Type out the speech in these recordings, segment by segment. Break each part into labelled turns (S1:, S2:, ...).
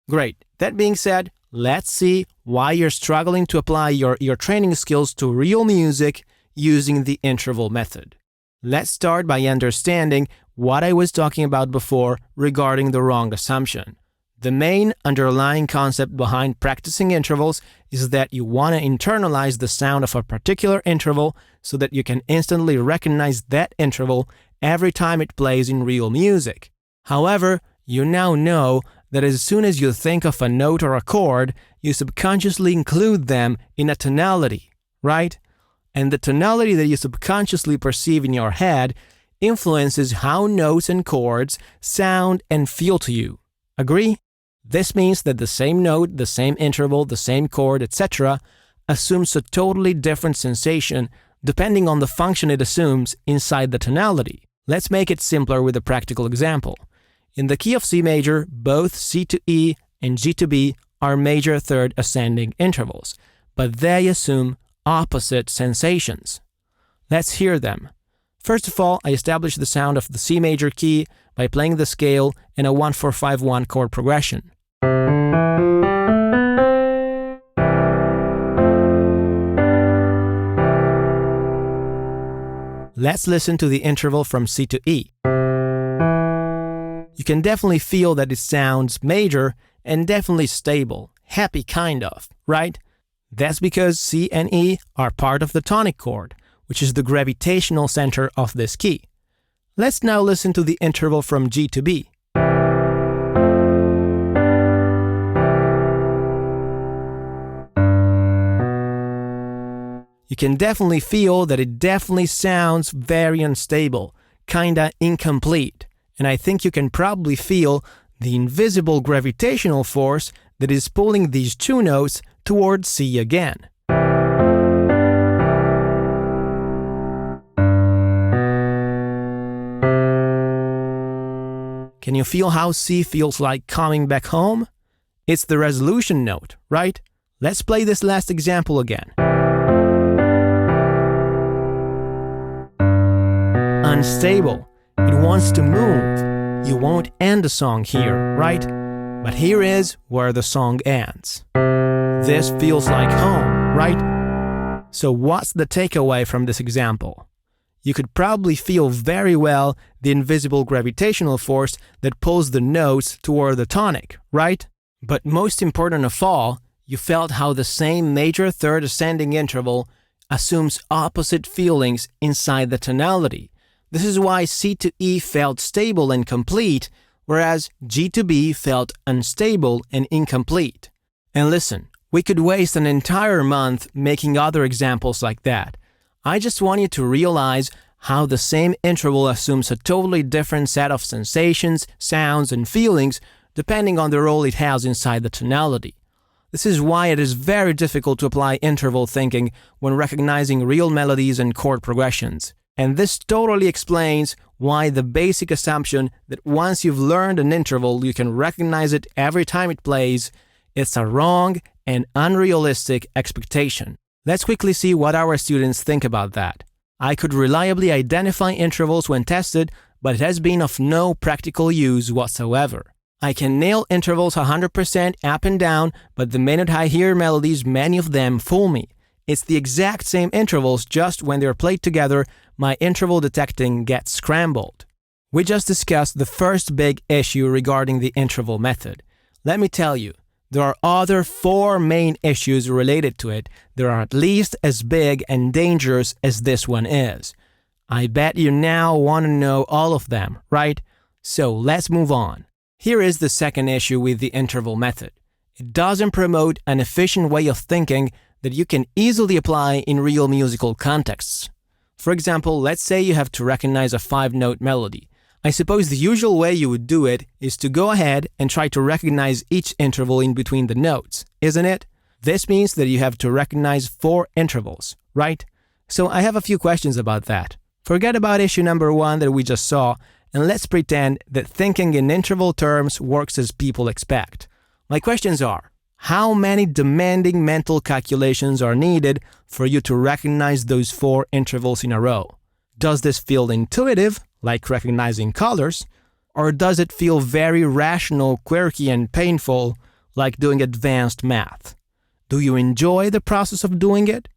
S1: Great. That being said, let's see why you're struggling to apply your training skills to real music using the interval method. Let's start by understanding what I was talking about before regarding the wrong assumption. The main underlying concept behind practicing intervals is that you want to internalize the sound of a particular interval so that you can instantly recognize that interval every time it plays in real music. However, you now know that as soon as you think of a note or a chord, you subconsciously include them in a tonality, right? And the tonality that you subconsciously perceive in your head influences how notes and chords sound and feel to you. Agree? This means that the same note, the same interval, the same chord, etc. assumes a totally different sensation depending on the function it assumes inside the tonality. Let's make it simpler with a practical example. In the key of C major, both C to E and G to B are major third ascending intervals, but they assume opposite sensations. Let's hear them. First of all, I establish the sound of the C major key by playing the scale in a 1-4-5-1 chord progression. Let's listen to the interval from C to E. You can definitely feel that it sounds major and definitely stable, happy kind of, right? That's because C and E are part of the tonic chord, which is the gravitational center of this key. Let's now listen to the interval from G to B. You can definitely feel that it definitely sounds very unstable, kinda incomplete, and I think you can probably feel the invisible gravitational force that is pulling these two notes towards C again. Can you feel how C feels like coming back home? It's the resolution note, right? Let's play this last example again. Unstable. It wants to move. You won't end the song here, right? But here is where the song ends. This feels like home, right? So what's the takeaway from this example? You could probably feel very well the invisible gravitational force that pulls the notes toward the tonic, right? But most important of all, you felt how the same major third ascending interval assumes opposite feelings inside the tonality. This is why C to E felt stable and complete, whereas G to B felt unstable and incomplete. And listen, we could waste an entire month making other examples like that. I just want you to realize how the same interval assumes a totally different set of sensations, sounds, and feelings depending on the role it has inside the tonality. This is why it is very difficult to apply interval thinking when recognizing real melodies and chord progressions. And this totally explains why the basic assumption that once you've learned an interval you can recognize it every time it plays, it's a wrong and unrealistic expectation. Let's quickly see what our students think about that. I could reliably identify intervals when tested, but it has been of no practical use whatsoever. I can nail intervals 100% up and down, but the minute I hear melodies, many of them fool me. It's the exact same intervals, just when they're played together, my interval detecting gets scrambled. We just discussed the first big issue regarding the interval method. Let me tell you, there are other 4 main issues related to it that are at least as big and dangerous as this one is. I bet you now want to know all of them, right? So let's move on. Here is the second issue with the interval method. It doesn't promote an efficient way of thinking that you can easily apply in real musical contexts. For example, let's say you have to recognize a 5-note melody. I suppose the usual way you would do it is to go ahead and try to recognize each interval in between the notes, isn't it? This means that you have to recognize 4 intervals, right? So I have a few questions about that. Forget about issue number 1 that we just saw, and let's pretend that thinking in interval terms works as people expect. My questions are, how many demanding mental calculations are needed for you to recognize those 4 intervals in a row? Does this feel intuitive, like recognizing colors, or does it feel very rational, quirky, and painful, like doing advanced math. Do you enjoy the process of doing it?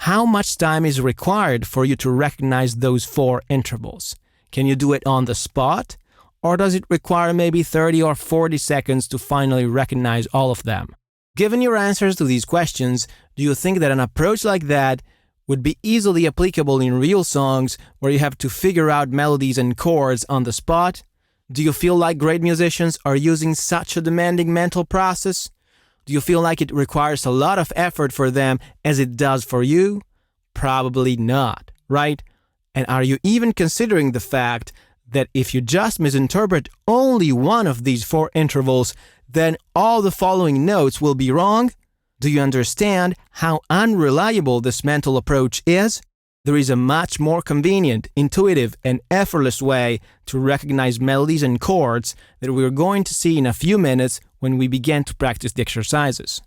S1: How much time is required for you to recognize those 4 intervals? Can you do it on the spot? Or does it require maybe 30 or 40 seconds to finally recognize all of them? Given your answers to these questions, do you think that an approach like that would be easily applicable in real songs where you have to figure out melodies and chords on the spot? Do you feel like great musicians are using such a demanding mental process? Do you feel like it requires a lot of effort for them as it does for you? Probably not, right? And are you even considering the fact that if you just misinterpret only one of these 4 intervals, then all the following notes will be wrong? Do you understand how unreliable this mental approach is? There is a much more convenient, intuitive, and effortless way to recognize melodies and chords that we're going to see in a few minutes when we begin to practice the exercises.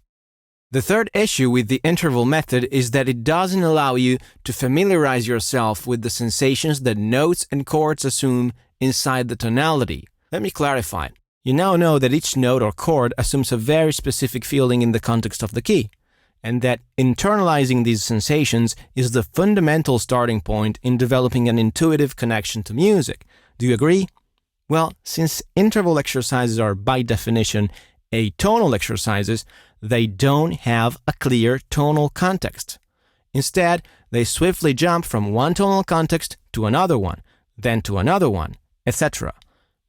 S1: The third issue with the interval method is that it doesn't allow you to familiarize yourself with the sensations that notes and chords assume inside the tonality. Let me clarify. You now know that each note or chord assumes a very specific feeling in the context of the key, and that internalizing these sensations is the fundamental starting point in developing an intuitive connection to music. Do you agree? Well, since interval exercises are by definition atonal exercises, they don't have a clear tonal context. Instead, they swiftly jump from one tonal context to another one, then to another one, etc.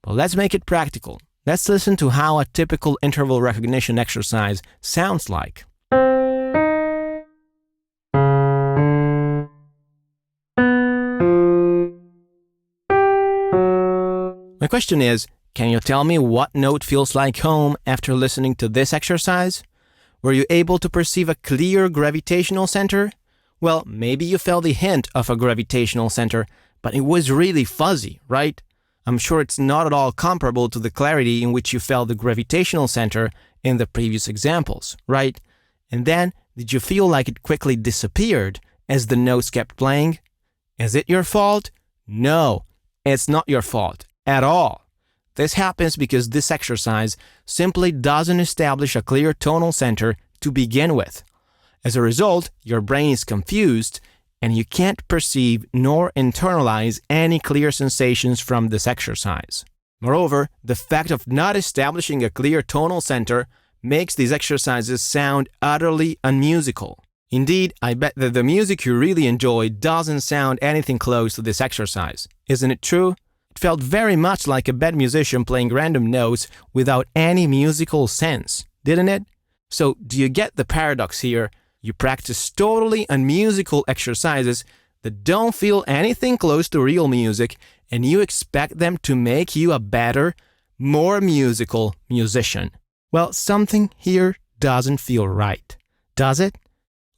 S1: But let's make it practical. Let's listen to how a typical interval recognition exercise sounds like. My question is, can you tell me what note feels like home after listening to this exercise? Were you able to perceive a clear gravitational center? Well, maybe you felt the hint of a gravitational center, but it was really fuzzy, right? I'm sure it's not at all comparable to the clarity in which you felt the gravitational center in the previous examples, right? And then, did you feel like it quickly disappeared as the notes kept playing? Is it your fault? No, it's not your fault at all. This happens because this exercise simply doesn't establish a clear tonal center to begin with. As a result, your brain is confused and you can't perceive nor internalize any clear sensations from this exercise. Moreover, the fact of not establishing a clear tonal center makes these exercises sound utterly unmusical. Indeed, I bet that the music you really enjoy doesn't sound anything close to this exercise. Isn't it true? It felt very much like a bad musician playing random notes without any musical sense, didn't it? So, do you get the paradox here? You practice totally unmusical exercises that don't feel anything close to real music, and you expect them to make you a better, more musical musician. Well, something here doesn't feel right, does it?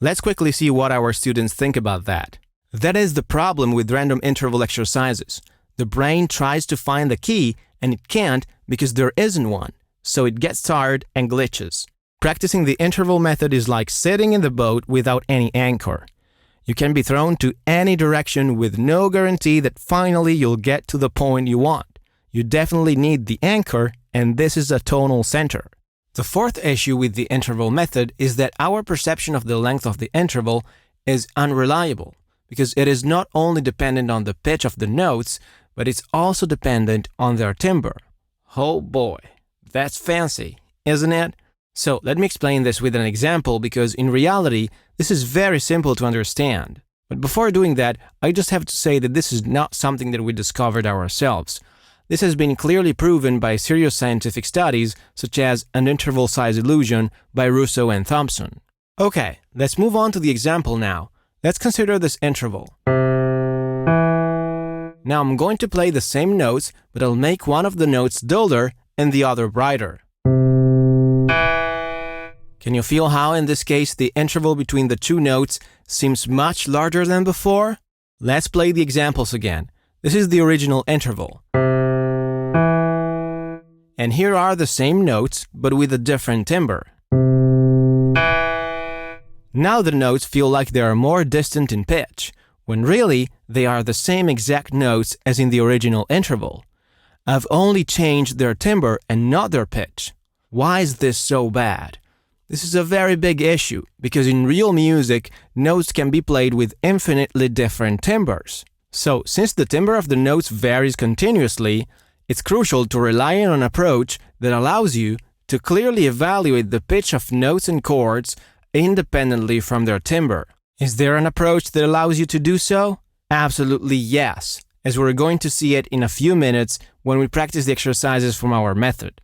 S1: Let's quickly see what our students think about that. That is the problem with random interval exercises. The brain tries to find the key, and it can't because there isn't one, so it gets tired and glitches. Practicing the interval method is like sitting in the boat without any anchor. You can be thrown to any direction with no guarantee that finally you'll get to the point you want. You definitely need the anchor, and this is a tonal center. The fourth issue with the interval method is that our perception of the length of the interval is unreliable, because it is not only dependent on the pitch of the notes, but it's also dependent on their timbre. Oh boy, that's fancy, isn't it? So let me explain this with an example, because in reality, this is very simple to understand. But before doing that, I just have to say that this is not something that we discovered ourselves. This has been clearly proven by serious scientific studies, such as An Interval Size Illusion by Russo and Thompson. Okay, let's move on to the example now. Let's consider this interval. Now I'm going to play the same notes, but I'll make one of the notes duller and the other brighter. Can you feel how, in this case, the interval between the two notes seems much larger than before? Let's play the examples again. This is the original interval. And here are the same notes, but with a different timbre. Now the notes feel like they are more distant in pitch, when really they are the same exact notes as in the original interval. I've only changed their timbre and not their pitch. Why is this so bad? This is a very big issue because in real music, notes can be played with infinitely different timbres. So, since the timbre of the notes varies continuously, it's crucial to rely on an approach that allows you to clearly evaluate the pitch of notes and chords independently from their timbre. Is there an approach that allows you to do so? Absolutely yes, as we're going to see it in a few minutes when we practice the exercises from our method.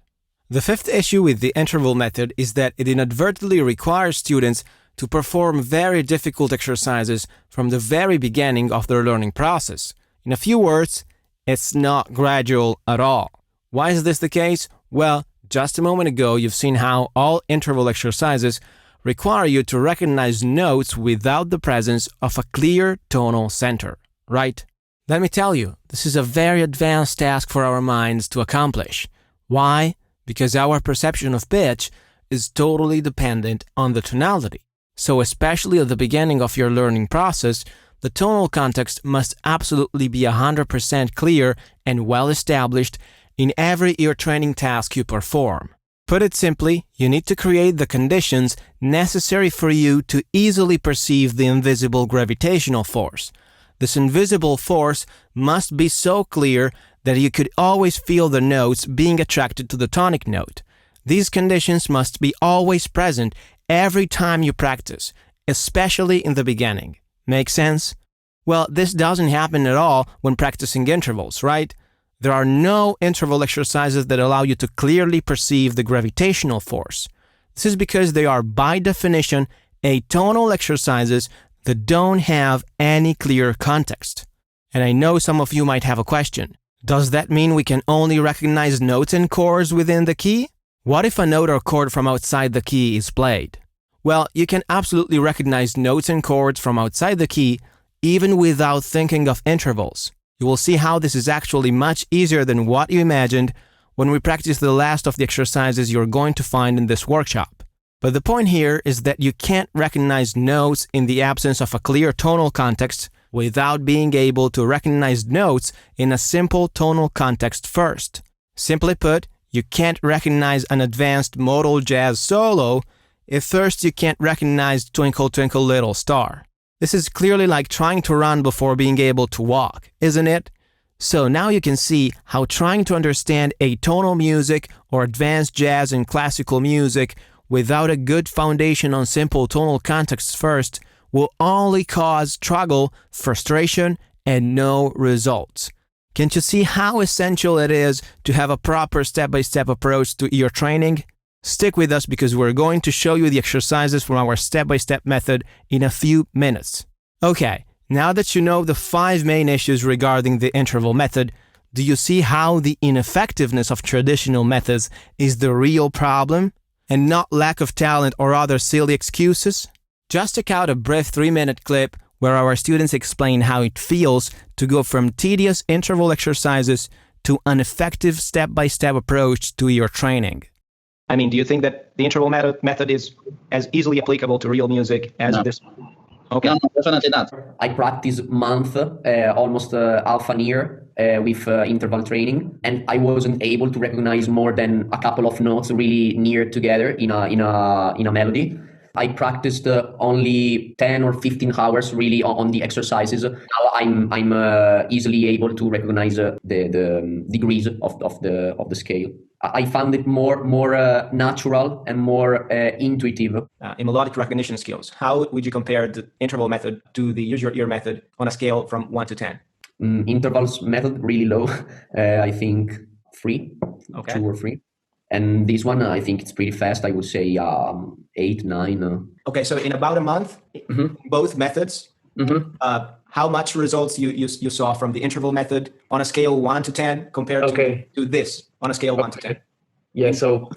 S1: The fifth issue with the interval method is that it inadvertently requires students to perform very difficult exercises from the very beginning of their learning process. In a few words, it's not gradual at all. Why is this the case? Well, just a moment ago you've seen how all interval exercises require you to recognize notes without the presence of a clear tonal center, right? Let me tell you, this is a very advanced task for our minds to accomplish. Why? Because our perception of pitch is totally dependent on the tonality. So especially at the beginning of your learning process, the tonal context must absolutely be 100% clear and well established in every ear training task you perform. Put it simply, you need to create the conditions necessary for you to easily perceive the invisible gravitational force. This invisible force must be so clear that you could always feel the notes being attracted to the tonic note. These conditions must be always present every time you practice, especially in the beginning. Make sense? Well, this doesn't happen at all when practicing intervals, right? There are no interval exercises that allow you to clearly perceive the gravitational force. This is because they are by definition atonal exercises that don't have any clear context. And I know some of you might have a question. Does that mean we can only recognize notes and chords within the key? What if a note or chord from outside the key is played? Well, you can absolutely recognize notes and chords from outside the key even without thinking of intervals. You will see how this is actually much easier than what you imagined when we practice the last of the exercises you're going to find in this workshop. But the point here is that you can't recognize notes in the absence of a clear tonal context without being able to recognize notes in a simple tonal context first. Simply put, you can't recognize an advanced modal jazz solo if first you can't recognize Twinkle Twinkle Little Star. This is clearly like trying to run before being able to walk, isn't it? So now you can see how trying to understand atonal music or advanced jazz and classical music without a good foundation on simple tonal contexts first will only cause struggle, frustration, and no results. Can't you see how essential it is to have a proper step-by-step approach to ear training? Stick with us because we're going to show you the exercises from our step-by-step method in a few minutes. Okay, now that you know the 5 main issues regarding the interval method, do you see how the ineffectiveness of traditional methods is the real problem and not lack of talent or other silly excuses? Just check out a brief 3-minute clip where our students explain how it feels to go from tedious interval exercises to an effective step-by-step approach to ear training.
S2: I mean, do you think that the interval method is as easily applicable to real music as this? Okay.
S3: No, definitely not. I practiced month, almost half an year with interval training, and I wasn't able to recognize more than a couple of notes really near together in a melody. I practiced only 10 or 15 hours really on the exercises. Now I'm easily able to recognize the degrees of the scale. I found it more natural and more intuitive.
S2: In melodic recognition skills, how would you compare the interval method to the use your ear method on a scale from 1 to 10?
S3: Intervals method really low. I think 3, okay. 2 or 3. And this one, I think it's pretty fast. I would say 8, 9.
S2: Okay, so in about a month, both methods, how much results you saw from the interval method on a scale 1 to 10 compared to this on a scale 1 to 10?
S4: Yeah, so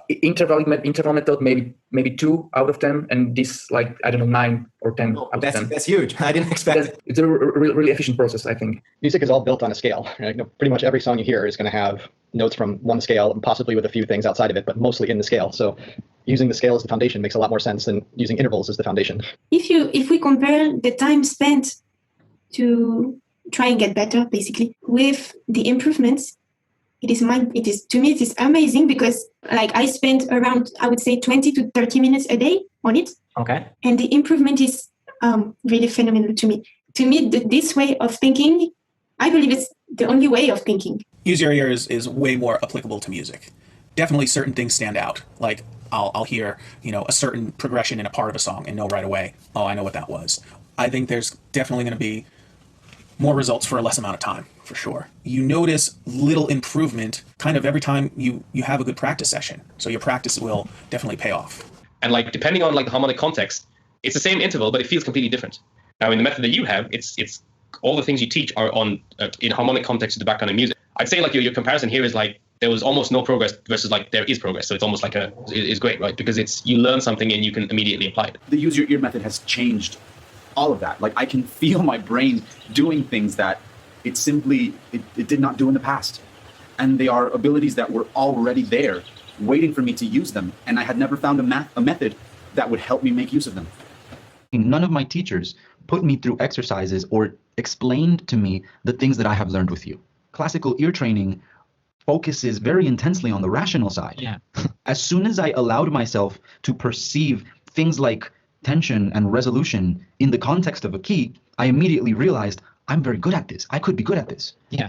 S4: interval method maybe 2 out of 10, and this like I don't know 9 or 10 out of 10.
S2: That's huge. I didn't expect it.
S4: It's a really efficient process, I think.
S5: Music is all built on a scale. Right? Pretty much every song you hear is going to have notes from one scale, and possibly with a few things outside of it, but mostly in the scale. So using the scale as the foundation makes a lot more sense than using intervals as the foundation.
S6: If we compare the time spent to try and get better, basically, with the improvements, to me it is amazing, because like I spent around, I would say, 20 to 30 minutes a day on it.
S2: Okay.
S6: And the improvement is really phenomenal to me. To me, this way of thinking, I believe it's the only way of thinking.
S7: Use your ears is way more applicable to music. Definitely certain things stand out. Like I'll hear, a certain progression in a part of a song and know right away, oh, I know what that was. I think there's definitely going to be more results for a less amount of time, for sure. You notice little improvement kind of every time you have a good practice session. So your practice will definitely pay off.
S8: And like depending on like the harmonic context, it's the same interval, but it feels completely different. Now in the method that you have, it's all the things you teach are on in harmonic context to the background of music. I'd say like your comparison here is like there was almost no progress versus like there is progress. So it's almost like it's great, right? Because you learn something and you can immediately apply it.
S9: The use your ear method has changed all of that. Like I can feel my brain doing things that it did not do in the past. And they are abilities that were already there, waiting for me to use them. And I had never found a method that would help me make use of them.
S10: None of my teachers put me through exercises or explained to me the things that I have learned with you. Classical ear training focuses very intensely on the rational side.
S1: Yeah.
S10: As soon as I allowed myself to perceive things like tension and resolution in the context of a key, I immediately realized I'm very good at this. I could be good at this.
S1: Yeah.